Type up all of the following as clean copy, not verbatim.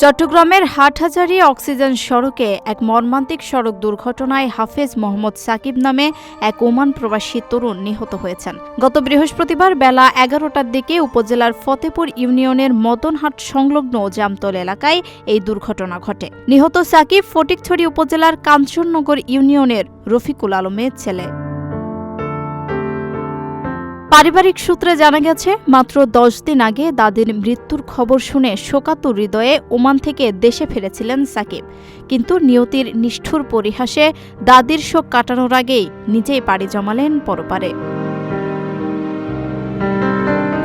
চট্টগ্রামের হাটহাজারী অক্সিজেন সড়কে এক মর্মান্তিক সড়ক দুর্ঘটনায় হাফেজ মোহাম্মদ সাকিব নামে এক ওমান প্রবাসী তরুণ নিহত হয়েছেন। গত বৃহস্পতিবার বেলা ১১টার দিকে উপজেলার ফতেপুর ইউনিয়নের মদনহাট সংলগ্ন জামতল এলাকায় এই দুর্ঘটনা ঘটে। নিহত সাকিব ফটিকছড়ি উপজেলার কাঞ্চননগর ইউনিয়নের রফিকুল আলমের ছেলে। পারিবারিক সূত্রে জানা গেছে, মাত্র ১০ দিন আগে দাদির মৃত্যুর খবর শুনে শোকাতুর হৃদয়ে ওমান থেকে দেশে ফিরেছিলেন সাকিব। কিন্তু নিয়তির নিষ্ঠুর পরিহাসে দাদির শোক কাটানোর আগেই নিজেই পাড়ি জমালেন পরপারে।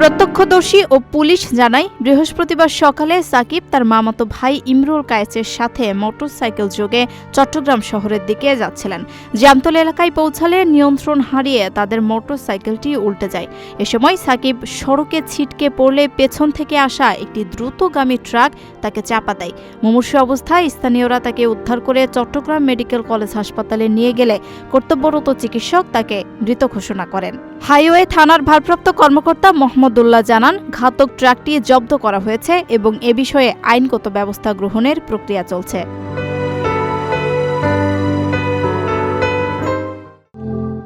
প্রত্যক্ষদর্শী ও পুলিশ জানায়, বৃহস্পতিবার সকালে সাকিব তার মামাতো ভাই ইমরুল কায়েসের সাথে মোটরসাইকেল যোগে চট্টগ্রাম শহরের দিকে যাচ্ছিলেন। জামতল এলাকায় পৌঁছালে নিয়ন্ত্রণ হারিয়ে তাদের মোটরসাইকেলটি উল্টে যায়। এ সময় সাকিব সড়কে ছিটকে পড়লে পেছন থেকে আসা একটি দ্রুতগামী ট্রাক তাকে চাপা দেয়। মুমূর্ষু অবস্থায় স্থানীয়রা তাকে উদ্ধার করে চট্টগ্রাম মেডিকেল কলেজ হাসপাতালে নিয়ে গেলে কর্তব্যরত চিকিৎসক তাকে মৃত ঘোষণা করেন। হাইওয়ে থানার ভারপ্রাপ্ত কর্মকর্তা মোহাম্মদুল্লাহ জানান, ঘাতক ট্রাকটি জব্দ করা হয়েছে এবং এ বিষয়ে আইনগত ব্যবস্থা গ্রহণের প্রক্রিয়া চলছে।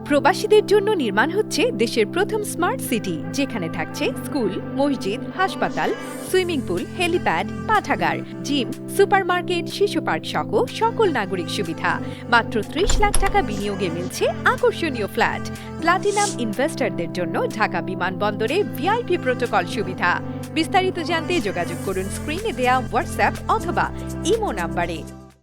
প্রবাসীদের জন্য নির্মাণ হচ্ছে দেশের প্রথম স্মার্ট সিটি, যেখানে থাকছে স্কুল, মসজিদ, হাসপাতাল, সুইমিং পুল, হেলিপ্যাড, পাঠাগার, জিম, সুপারমার্কেট, শিশু পার্ক সহ সকল নাগরিক সুবিধা। মাত্র ৩০ লাখ টাকা বিনিয়োগে মিলছে আকর্ষণীয় ফ্ল্যাট। প্লাটিনাম ইনভেস্টরদের জন্য ঢাকা বিমানবন্দরে ভিআইপি প্রোটোকল সুবিধা। বিস্তারিত জানতে যোগাযোগ করুন স্ক্রিনে দেয়া হোয়াটসঅ্যাপ অথবা ইমো নাম্বারে।